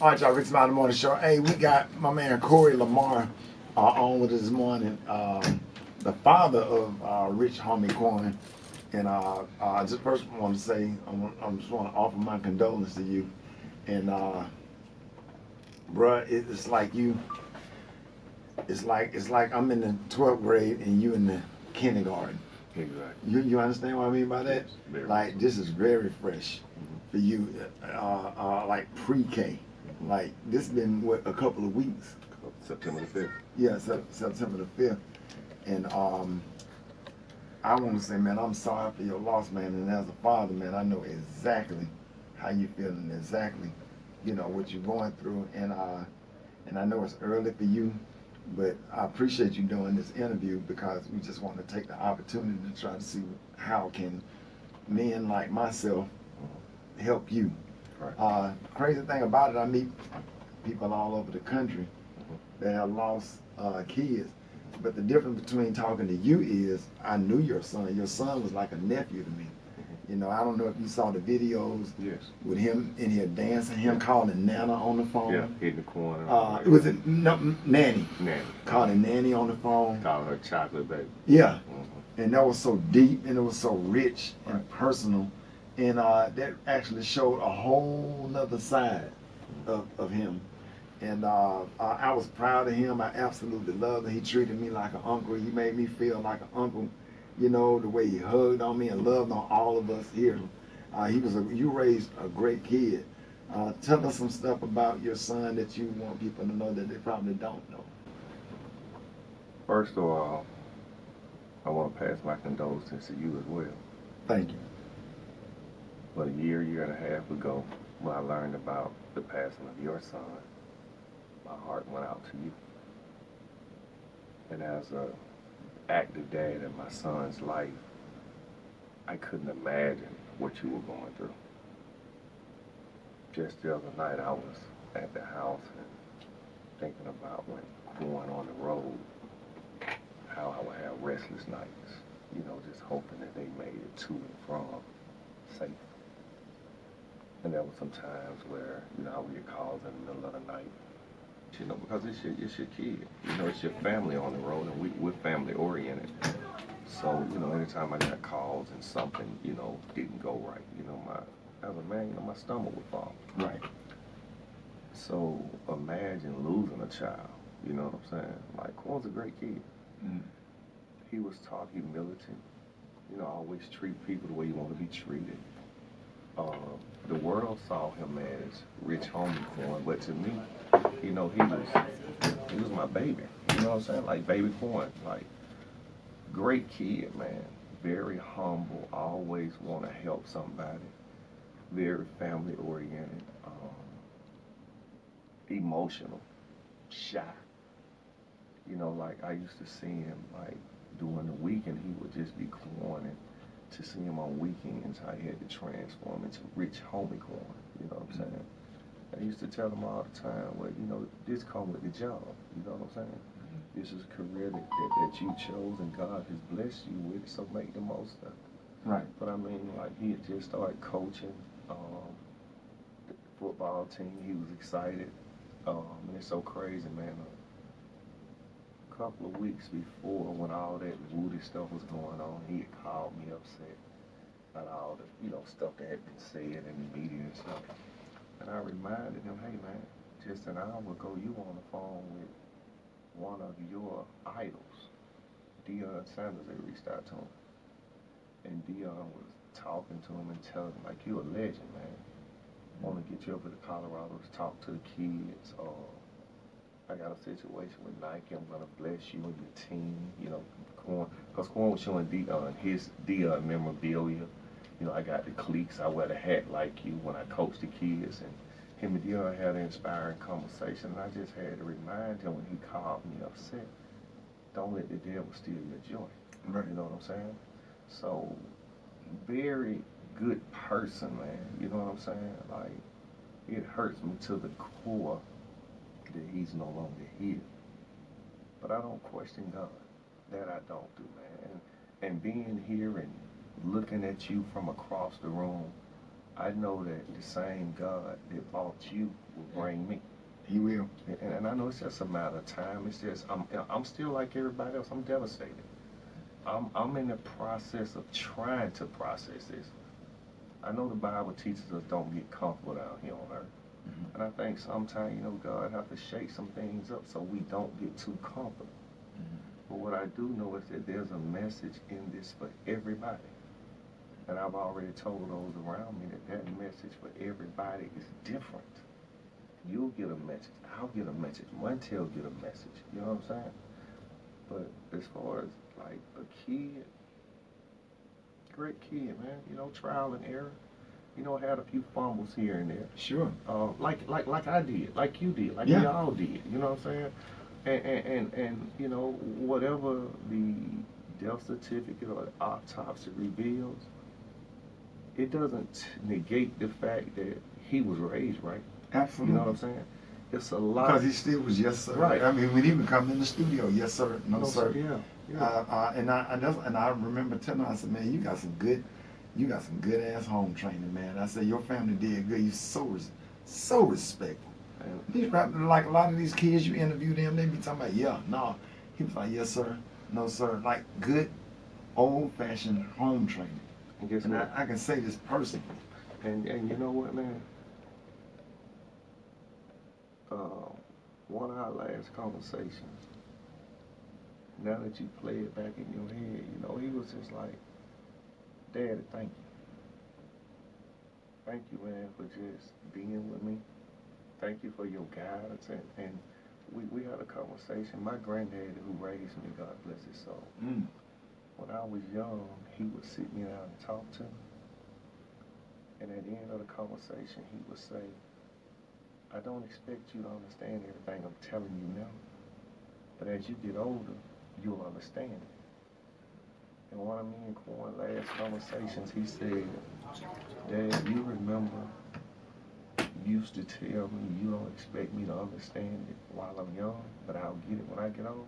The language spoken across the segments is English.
All right, y'all, Rickey Smiley Morning Show. Hey, we got my man Corey Lamar on with us this morning, the father of Rich Homie Quan. And I just first want to say, I just want to offer my condolences to you. And, bruh, it's like it's like I'm in the 12th grade and you in the kindergarten. Exactly. You understand what I mean by that? Yes, like, this is very fresh for you, like pre-K. Like, this has been, what, a couple of weeks? September the 5th. Yeah, September the 5th. And I want to say, man, I'm sorry for your loss, man. And as a father, man, I know exactly how you feeling, exactly, what you're going through. And I know it's early for you, but I appreciate you doing this interview because we just want to take the opportunity to try to see how can men like myself help you. Right. Crazy thing about it, I meet people all over the country that have lost kids. But the difference between talking to you is I knew your son. Your son was like a nephew to me. I don't know if you saw the videos. Yes. With him in here dancing, him calling Nana on the phone. Yeah, hitting the corner. Was it Nanny? Nanny. Calling Nanny on the phone. Calling her chocolate baby. Yeah. And that was so deep and it was so rich and personal. And that actually showed a whole nother side of him. And I was proud of him. I absolutely loved him. He treated me like an uncle. He made me feel like an uncle, the way he hugged on me and loved on all of us here. You raised a great kid. Tell us some stuff about your son that you want people to know that they probably don't know. First of all, I want to pass my condolences to you as well. Thank you. But a year and a half ago, when I learned about the passing of your son, my heart went out to you. And as a active dad in my son's life, I couldn't imagine what you were going through. Just the other night, I was at the house and thinking about when going on the road, how I would have restless nights, just hoping that they made it to and from safe. And there were some times where, I would get calls in the middle of the night, because it's your kid. It's your family on the road, and we're family oriented. So, anytime I got calls and something, didn't go right, as a man, my stomach would fall. Right. So imagine losing a child, you know what I'm saying? Like, Quan's a great kid. He was taught humility, always treat people the way you want to be treated. The world saw him as Rich Homie Quan, but to me, he was my baby. You know what I'm saying? Like baby Quan, like great kid, man. Very humble, always want to help somebody. Very family oriented, emotional, shy. Like I used to see him like during the weekend, he would just be corny. To see him on weekends, I had to transform into Rich Homie Quan. You know what I'm saying? I used to tell him all the time, well, this come with the job. You know what I'm saying? This is a career that you chose and God has blessed you with, so make the most of it. Right. But I mean, like he had just started coaching the football team. He was excited. And it's so crazy, man. A couple of weeks before, when all that Woody stuff was going on, he had called me upset about all the, stuff that had been said in the media and stuff. And I reminded him, hey man, just an hour ago you were on the phone with one of your idols, Deion Sanders. They reached out to him. And Deion was talking to him and telling him, like, you a legend, man. I want to get you over to Colorado to talk to the kids. I got a situation with Nike. I'm going to bless you and your team. Quan, because Quan was showing Deion his Deion memorabilia. I got the cleats. I wear the hat like you when I coach the kids. And him and Deion had an inspiring conversation. And I just had to remind him when he called me upset, don't let the devil steal your joy. Right. You know what I'm saying? So, very good person, man. You know what I'm saying? Like, it hurts me to the core that he's no longer here. But I don't question God. That I don't do, man. And being here and looking at you from across the room, I know that the same God that bought you will bring me. He will. And I know it's just a matter of time. It's just I'm still like everybody else. I'm devastated. I'm in the process of trying to process this. I know the Bible teaches us don't get comfortable out here on earth. Mm-hmm. And I think sometimes, you know, God have to shake some things up so we don't get too comfortable. Mm-hmm. But what I do know is that there's a message in this for everybody. And I've already told those around me that message for everybody is different. You'll get a message. I'll get a message. Montel get a message. You know what I'm saying? But as far as like a kid, great kid, man. You know, trial and error. You know, had a few fumbles here and there. Sure. Like I did, like you did, like Yeah. we all did. You know what I'm saying? And you know, whatever the death certificate or the autopsy reveals, it doesn't negate the fact that he was raised right. Absolutely. You know what I'm saying? It's a lot. Because he still was yes sir. Right. I mean, when he would come in the studio, yes sir, no sir. Yeah. And I remember telling him, I said, man, you got some good ass home training, man. I said, your family did good. You so respectful. These like a lot of these kids you interview them, they be talking about, yeah, no. He was like, yes sir, no sir. Like good old fashioned home training. And guess And what? I can say this personally. And you know what, man? One of our last conversations, now that you play it back in your head, you know, he was just like, Daddy, thank you. Thank you, man, for just being with me. Thank you for your guidance. And we had a conversation. My granddaddy who raised me, God bless his soul. When I was young, he would sit me down and talk to me. And at the end of the conversation, he would say, I don't expect you to understand everything I'm telling you now, but as you get older, you'll understand it. And one of me and Quan last conversations, he said, Dad, you remember you used to tell me you don't expect me to understand it while I'm young, but I'll get it when I get old?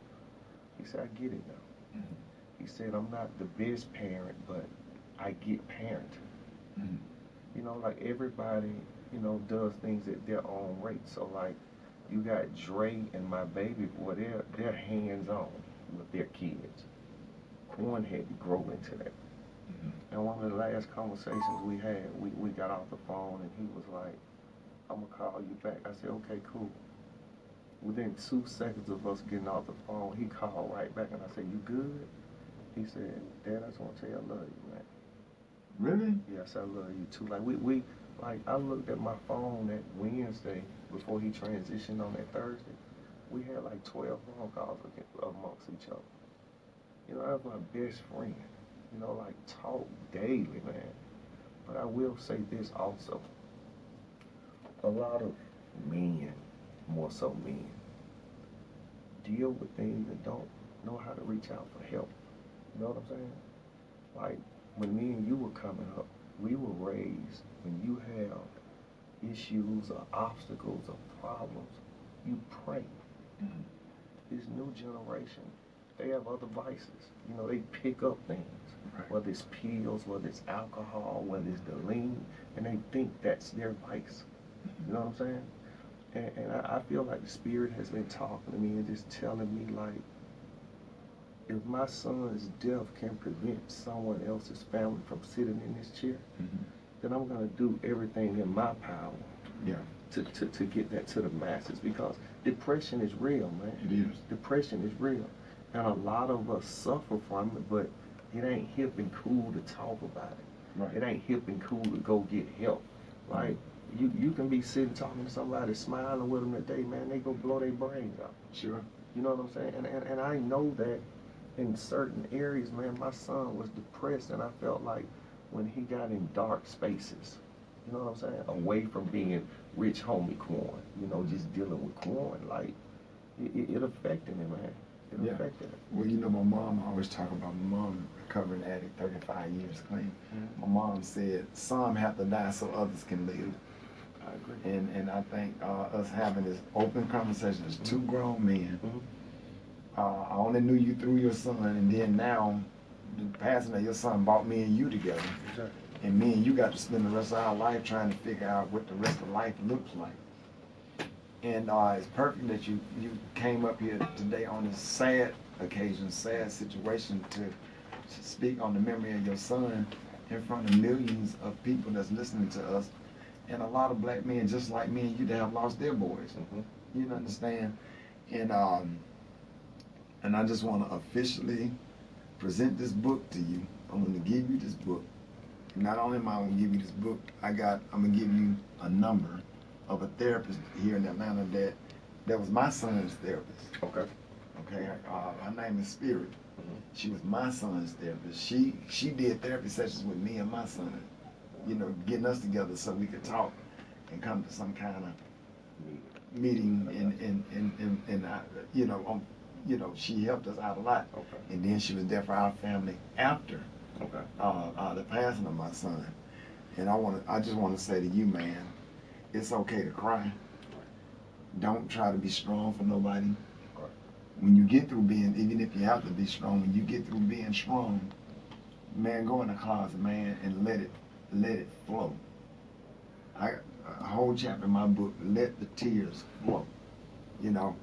He said, I get it now. Mm-hmm. He said, I'm not the best parent, but I get parenting. Mm-hmm. You know, like everybody, you know, does things at their own rate. So like you got Dre and my baby boy, they're hands-on with their kids. Quan had to grow into that. Mm-hmm. And one of the last conversations we had, we got off the phone and he was like, I'm gonna call you back. I said, okay, cool. Within 2 seconds of us getting off the phone, he called right back and I said, you good? He said, Dad, I just want to tell you I love you, man. Really? Yes, I love you too. Like like I looked at my phone that Wednesday before he transitioned on that Thursday. We had like 12 phone calls amongst each other. You know, that was my best friend. You know, like talk daily, man. But I will say this also. A lot of men, more so men, deal with things and don't know how to reach out for help. You know what I'm saying? Like when me and you were coming up, we were raised when you have issues or obstacles or problems, you pray. Mm-hmm. This new generation, they have other vices. You know, they pick up things, Right. whether it's pills, whether it's alcohol, whether it's the lean, and they think that's their vice. You know what I'm saying? And I feel like the Spirit has been talking to me and just telling me, like, if my son's death can prevent someone else's family from sitting in this chair, Mm-hmm. then I'm going to do everything in my power Yeah. to get that to the masses, because depression is real, man. It is. Depression is real. And a lot of us suffer from it, but it ain't hip and cool to talk about it. Right. It ain't hip and cool to go get help. Like, you can be sitting talking to somebody, smiling with them today, man, they go blow their brains out. Sure. You know what I'm saying? And I know that in certain areas, man, my son was depressed, and I felt like when he got in dark spaces, you know what I'm saying, away from being rich homie Quan, you know, just dealing with Quan, like, it affected him, man. It affected him. Well, you know, my mom, I always talk about my mom, recovering addict, 35 years clean. Mm-hmm. My mom said, some have to die so others can live. I agree. And I think us having this open conversation as two grown men, I only knew you through your son, and then now the passing of your son brought me and you together. Exactly. And me and you got to spend the rest of our life trying to figure out what the rest of life looks like. And it's perfect that you came up here today on this sad occasion, sad situation to speak on the memory of your son in front of millions of people that's listening to us, and a lot of black men just like me and you that have lost their boys. You understand? And I just want to officially present this book to you. I'm going to give you this book. Not only am I going to give you this book, I'm going to give you a number of a therapist here in Atlanta that was my son's therapist. Okay. Okay. Her name is Spirit. She was my son's therapist. She did therapy sessions with me and my son, you know, getting us together so we could talk and come to some kind of meeting. And she helped us out a lot. Okay. And then she was there for our family after the passing of my son. And I just want to say to you, man, it's okay to cry. Don't try to be strong for nobody. When you get through being, even if you have to be strong, when you get through being strong, man, go in the closet, man, and let it flow. A whole chapter in my book, let the tears flow. You know,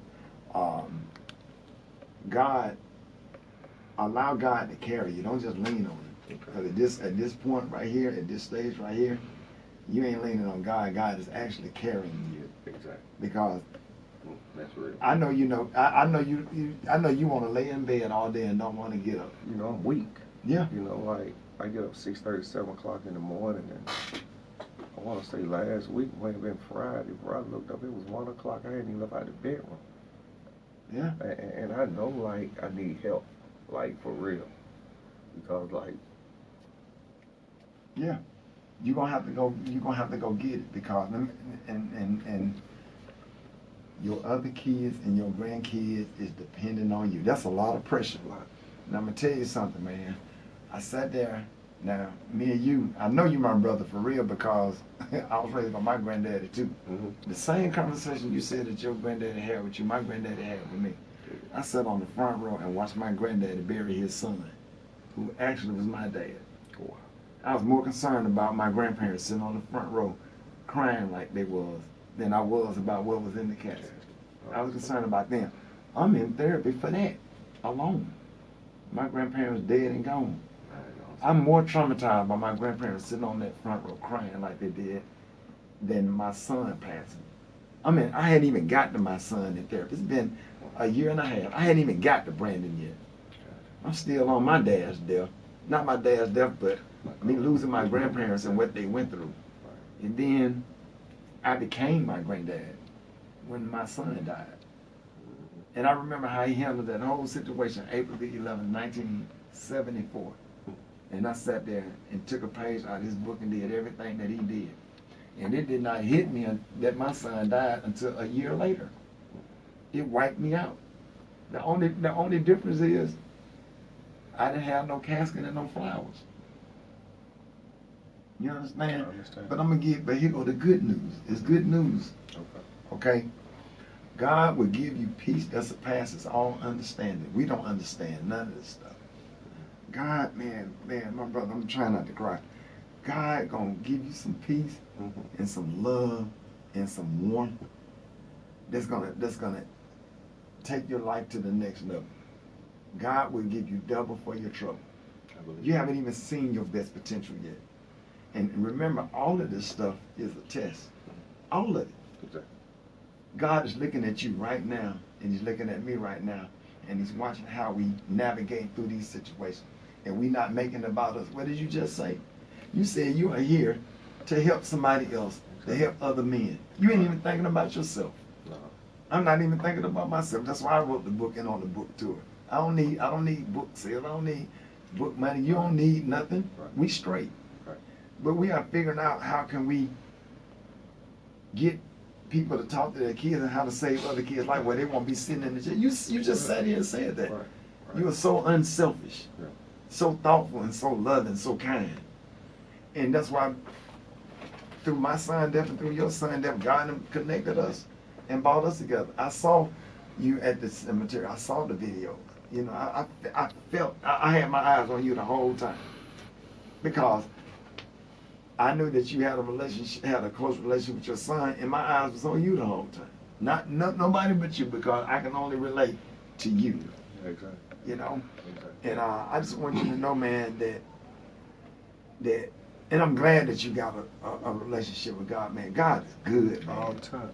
allow God to carry you. Don't just lean on Him. Because at this point right here, at this stage right here, you ain't leaning on God. God is actually carrying you. Exactly. Because that's real. I know you know. I know you want to lay in bed all day and don't want to get up. You know, I'm weak. Yeah. You know, like I get up 6:30, 7 o'clock in the morning, and I want to say last week might have been Friday. Before I looked up, it was 1 o'clock. I hadn't even left out the bedroom. Yeah. And I know, like, I need help, like, for real, because, like, yeah, you're gonna have to go. You're gonna have to go get it because and your other kids and your grandkids is depending on you. That's a lot of pressure. And I'm gonna tell you something, man. I sat there. Now, me and you, I know you my brother for real because I was raised by my granddaddy too. The same conversation you said that your granddaddy had with you, my granddaddy had with me. I sat on the front row and watched my granddaddy bury his son, who actually was my dad. Wow. I was more concerned about my grandparents sitting on the front row crying like they was than I was about what was in the casket. I was concerned about them. I'm in therapy for that alone. My grandparents dead and gone. I'm more traumatized by my grandparents sitting on that front row crying like they did than my son passing. I mean, I hadn't even got to my son in therapy. It's been a year and a half. I hadn't even got to Brandon yet. I'm still on my dad's death. Not my dad's death, but me losing my grandparents and what they went through. And then I became my granddad when my son died. And I remember how he handled that whole situation, April the 11th, 1974. And I sat there and took a page out of his book and did everything that he did. And it did not hit me that my son died until a year later. It wiped me out. The only difference is I didn't have no casket and no flowers. You understand? I understand. But here go the good news. It's good news. Okay? God will give you peace that surpasses all understanding. We don't understand none of this stuff. God, man, my brother, I'm trying not to cry. God gonna give you some peace and some love and some warmth that's gonna take your life to the next level. God will give you double for your trouble. You haven't even seen your best potential yet. And remember, all of this stuff is a test. All of it. Exactly. God is looking at you right now, and He's looking at me right now, and He's watching how we navigate through these situations. And we not making it about us. What did you just say? You said you are here to help somebody else, to help other men. You ain't even thinking about yourself. No. I'm not even thinking about myself. That's why I wrote the book and on the book tour. I don't need book sales. I don't need book money. You don't need nothing. Right. We straight. Right. But we are figuring out how can we get people to talk to their kids and how to save other kids' life where they won't be sitting in the jail. You just sat here and said that. Right. You are so unselfish, so thoughtful and so loving, so kind. And that's why through my son death and through your son death, God connected us and brought us together. I saw you at the cemetery. I saw the videos. You know, I felt, I had my eyes on you the whole time. Because I knew that you had a close relationship with your son, and my eyes was on you the whole time. Not nobody but you, because I can only relate to you. Exactly. You know? Exactly. And I just want you to know, man, that and I'm glad that you got a relationship with God, man. God is good, man. All the time.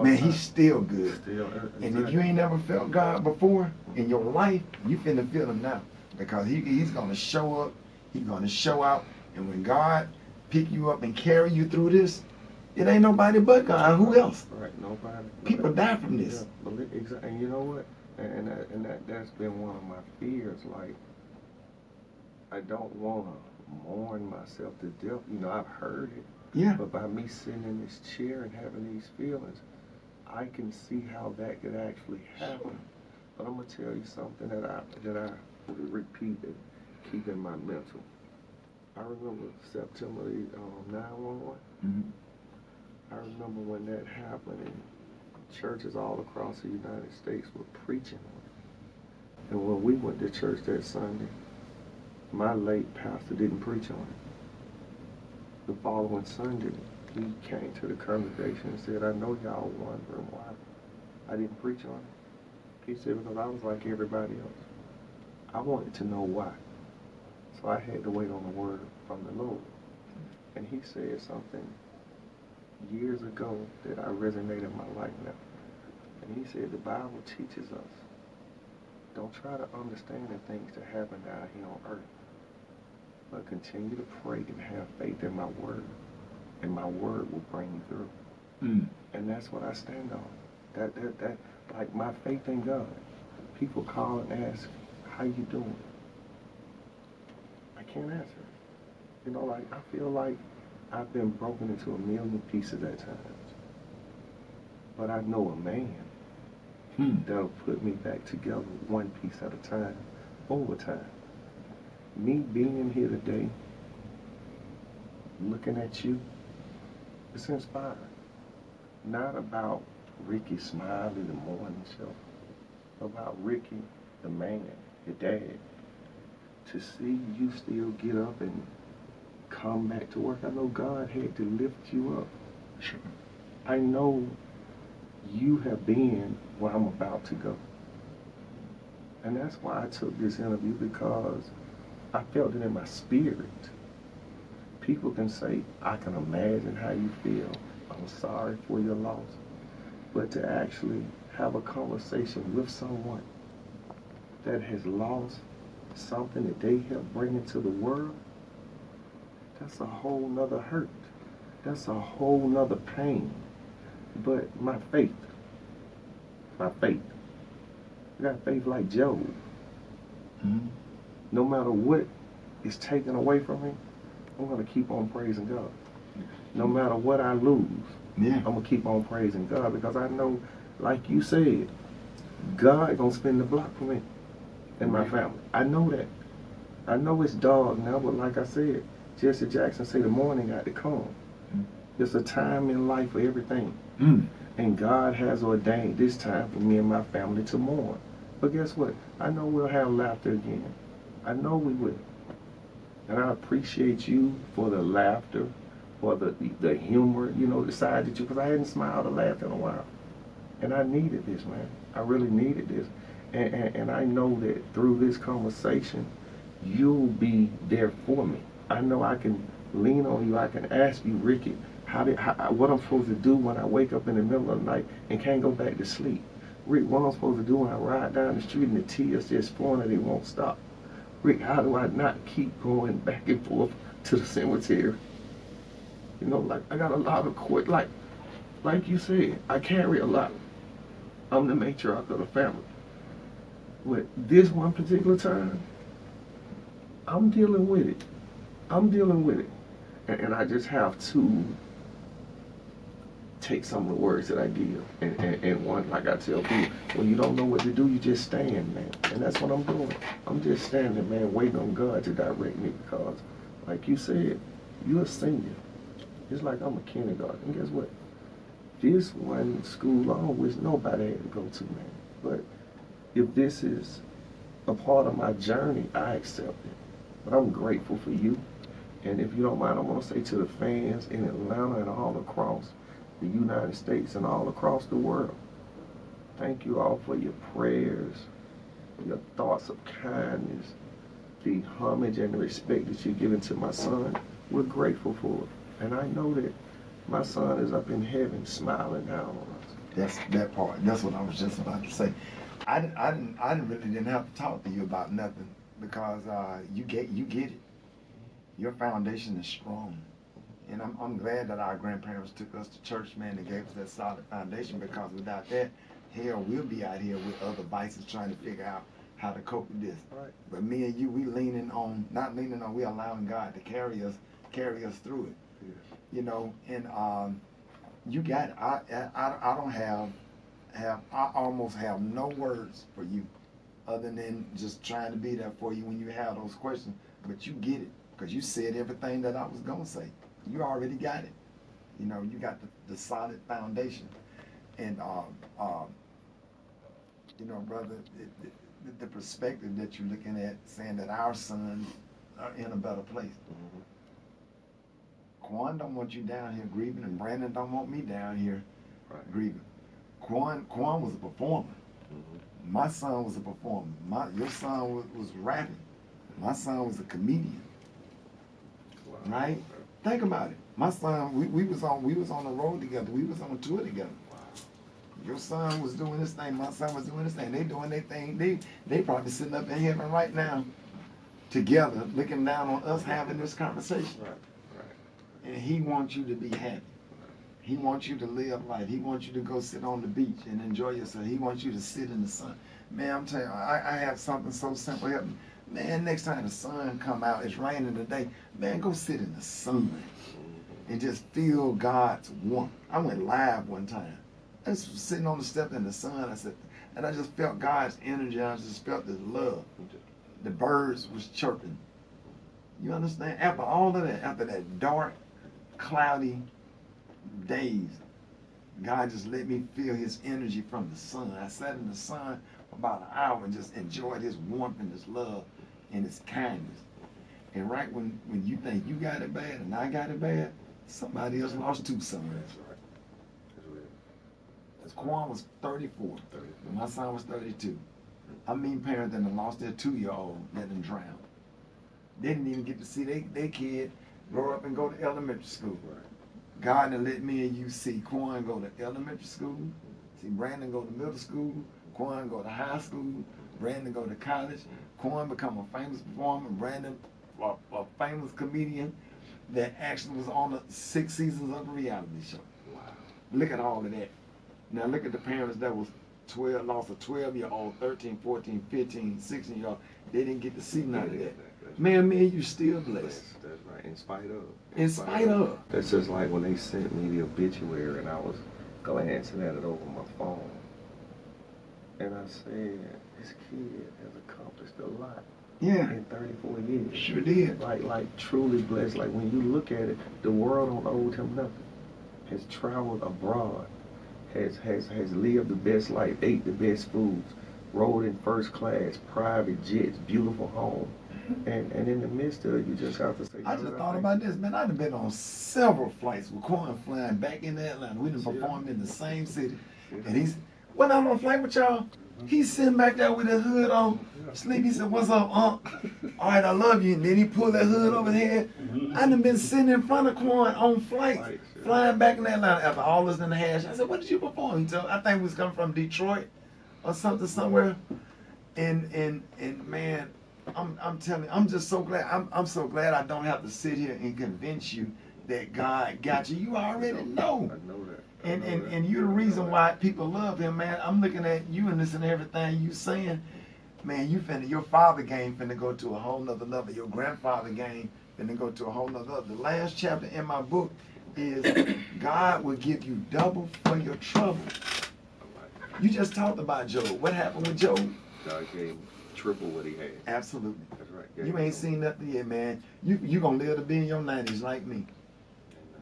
Man, he's still good. Still, exactly. And if you ain't never felt God before in your life, you finna feel him now. Because he's gonna show up, he's gonna show out, and when God pick you up and carry you through this, it ain't nobody but God. Who else? Right, nobody. People die from this. Yeah, exactly. And you know what? That's been one of my fears. Like, I don't want to mourn myself to death. You know, I've heard it. Yeah. But by me sitting in this chair and having these feelings, I can see how that could actually happen. But I'm gonna tell you something that I repeat and keep in my mental. I remember September 9/11. Mm-hmm. I remember when that happened, and churches all across the United States were preaching on it. And when we went to church that Sunday, my late pastor didn't preach on it. The following Sunday, he came to the congregation and said, I know y'all wondering why I didn't preach on it. He said, because I was like everybody else. I wanted to know why. So I had to wait on the word from the Lord. And he said something years ago that I resonate in my life now. And he said, the Bible teaches us, don't try to understand the things that happen down here on earth, but continue to pray and have faith in my word, and my word will bring you through. Mm. And that's what I stand on. That like my faith in God. People call and ask, how you doing? I can't answer it. You know, like, I feel like I've been broken into a million pieces at times. But I know a man that'll put me back together one piece at a time, over time. Me being here today, looking at you, it's inspiring. Not about Rickey Smiley, the morning show, about Rickey, the man, the dad. To see you still get up and come back to work. I know God had to lift you up. Sure. I know you have been where I'm about to go. And that's why I took this interview, because I felt it in my spirit. People can say, I can imagine how you feel. I'm sorry for your loss. But to actually have a conversation with someone that has lost something that they helped bring into the world, that's a whole nother hurt. That's a whole nother pain. But my faith, I got faith like Job. Mm-hmm. No matter what is taken away from me, I'm going to keep on praising God. No matter what I lose, I'm going to keep on praising God, because I know, like you said, God going to spin the block for me and my family. I know that. I know it's dark now, but like I said, Jesse Jackson said the morning got to come. There's a time in life for everything. And God has ordained this time for me and my family to mourn. But guess what? I know we'll have laughter again. I know we will. And I appreciate you for the laughter, for the humor, you know, the side that you, because I hadn't smiled or laughed in a while. And I needed this, man. I really needed this. And I know that through this conversation, you'll be there for me. I know I can lean on you. I can ask you, Rickey, what I'm supposed to do when I wake up in the middle of the night and can't go back to sleep. Rick, what I'm supposed to do when I ride down the street and the tears just flowing and they won't stop. Rick, how do I not keep going back and forth to the cemetery? You know, like, I got a lot of like you said, I carry a lot. I'm the matriarch of the family. But this one particular time, I'm dealing with it. And I just have to take some of the words that I give. And one, like I tell people, when you don't know what to do, you just stand, man. And that's what I'm doing. I'm just standing, man, waiting on God to direct me, because, like you said, you're a senior. It's like I'm a kindergarten. And guess what? This one school I wish nobody had to go to, man. But if this is a part of my journey, I accept it. But I'm grateful for you. And if you don't mind, I want to say to the fans in Atlanta and all across the United States and all across the world, thank you all for your prayers, your thoughts of kindness, the homage and the respect that you're giving to my son. We're grateful for it. And I know that my son is up in heaven smiling down on us. That's that part. That's what I was just about to say. I didn't have to talk to you about nothing because you get it. Your foundation is strong, and I'm glad that our grandparents took us to church, man, and gave us that solid foundation. Because without that, hell, we'll be out here with other vices trying to figure out how to cope with this. Right. But me and you, we not leaning on, we allowing God to carry us through it. Yes. You know, and you got it. I don't I almost have no words for you other than just trying to be there for you when you have those questions. But you get it because you said everything that I was going to say. You already got it. You know, you got the solid foundation. And, you know, brother, the perspective that you're looking at, saying that our sons are in a better place. Mm-hmm. Quan don't want you down here grieving, and Brandon don't want me down here grieving. Quan was a performer. Mm-hmm. My son was a performer. Your son was rapping. My son was a comedian. Wow. Right? Think about it. My son, we was on the road together. We was on tour together. Wow. Your son was doing this thing. My son was doing this thing. They doing their thing. They probably sitting up in heaven right now, together, looking down on us having this conversation. Right. And he wants you to be happy. He wants you to live life. He wants you to go sit on the beach and enjoy yourself. He wants you to sit in the sun. Man, I'm telling you, I have something so simple. Man, next time the sun come out, it's raining today, man, go sit in the sun and just feel God's warmth. I went live one time. I was sitting on the step in the sun, and I just felt God's energy. I just felt this love. The birds was chirping. You understand? After all of that, after that dark, cloudy days, God just let me feel his energy from the sun. I sat in the sun for about an hour and just enjoyed his warmth and his love and his kindness. And right when you think you got it bad and I got it bad, somebody else lost too somewhere. That's right. That's real. Because Quan was 34. And my son was 32. I mean parents that lost their 2-year-old that done drowned. They didn't even get to see their kid grow up and go to elementary school. Right. God done let me and you see Quan go to elementary school, see Brandon go to middle school, Quan go to high school, Brandon go to college, Quan become a famous performer, Brandon a famous comedian that actually was on the 6 seasons of a reality show. Wow. Look Look at all of that. Now look at the parents that was lost a 12-year-old, 13, 14, 15, 16-year-old. They didn't get to see none of that. Man, you still blessed. That's right. In spite of. In spite of. That's just like when they sent me the obituary and I was glancing at it over my phone. And I said, this kid has accomplished a lot. Yeah. In 34 years. Sure did. Like truly blessed. Like when you look at it, the world don't owe him nothing. Has traveled abroad. Has lived the best life, ate the best foods, rode in first class, private jets, beautiful home. And in the midst of it, you just have to say, I just thought about this, man. I've been on several flights with Quan flying back into Atlanta. We done performed in the same city. And when I'm on a flight with y'all, he's sitting back there with his hood on. Sleep, he said, what's up, Unc? All right, I love you. And then he pulled that hood over his head. I done been sitting in front of Quan on flights, flying back in Atlanta after all this in the hash. I said, what did you perform? He told me, I think we was coming from Detroit or something somewhere. And man, I'm telling you, I'm just so glad. I'm so glad I don't have to sit here and convince you that God got you. You already know. I know that. And you're the reason why people love him, man. I'm looking at you and listening to everything you saying. Man, your father game finna go to a whole nother level. Your grandfather game finna go to a whole nother level. The last chapter in my book is God will give you double for your trouble. You just talked about Job. What happened with Job? God gave him triple what he had. Absolutely. That's right. You ain't seen nothing yet, man. You gonna live to be in your 90s like me.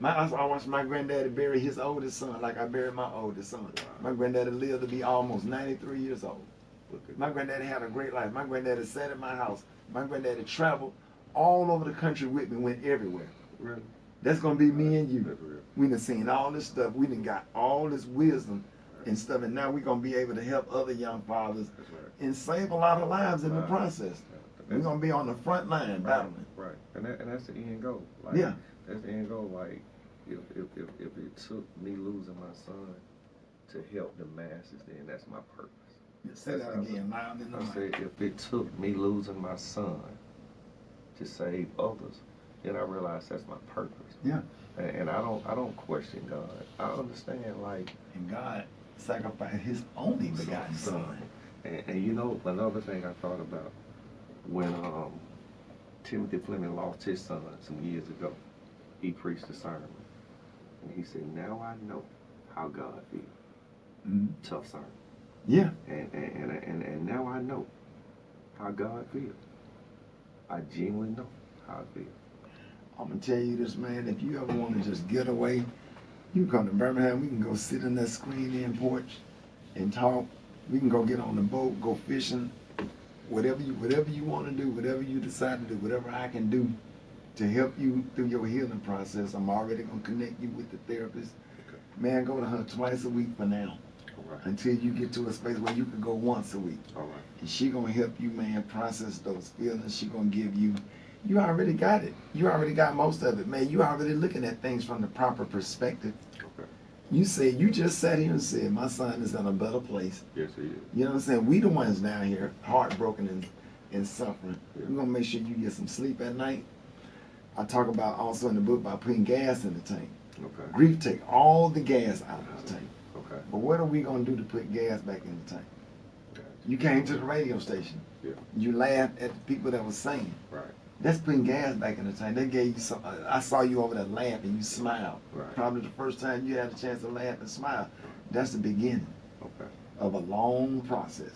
I watched my granddaddy bury his oldest son like I buried my oldest son. Wow. My granddaddy lived to be almost 93 years old. My granddaddy had a great life. My granddaddy sat at my house. My granddaddy traveled all over the country with me, went everywhere. Really? That's gonna be me and you. That's real. We done seen all this stuff. We done got all this wisdom and stuff, and now we're gonna be able to help other young fathers That's right. and save a lot of lives in the Right. process. We're That's- gonna be on the front line battling. Right. And that's the end goal. Like, Yeah. That's the end goal. Like, if it took me losing my son to help the masses, then that's my purpose. Say that again, loud in the I mic. said, if it took me losing my son to save others, then I realized that's my purpose. Yeah. And I don't question God. I understand, like, And God sacrificed His only begotten Son. And you know, another thing I thought about when Timothy Fleming lost his son some years ago, he preached a sermon, and he said, "Now I know how God feels." Mm-hmm. Tough sermon. Yeah. And now I know how God feels. I genuinely know how I feel. I'm gonna tell you this, man. If you ever want to just get away, you can come to Birmingham. We can go sit in that screen-in porch and talk. We can go get on the boat, go fishing. Whatever you want to do, whatever you decide to do, whatever I can do to help you through your healing process, I'm already gonna connect you with the therapist. Okay. Man, go to her twice a week for now. All right. Until you get to a space where you can go once a week. All right. And she gonna help you, man, process those feelings. She gonna give you, you already got it. You already got most of it, man. You already looking at things from the proper perspective. Okay. You just sat here and said, my son is in a better place. Yes, he is. You know what I'm saying? We the ones down here, heartbroken and suffering. Yeah. We're gonna make sure you get some sleep at night. I talk about also in the book about putting gas in the tank. Okay. Grief take all the gas out of the tank. Okay. But what are we gonna do to put gas back in the tank? Gotcha. You came to the radio station. Yeah. You laughed at the people that was singing. Right. That's putting gas back in the tank. They gave you some. I saw you over there laughing. You smiled. Right. Probably the first time you had a chance to laugh and smile. That's the beginning Okay. of a long process.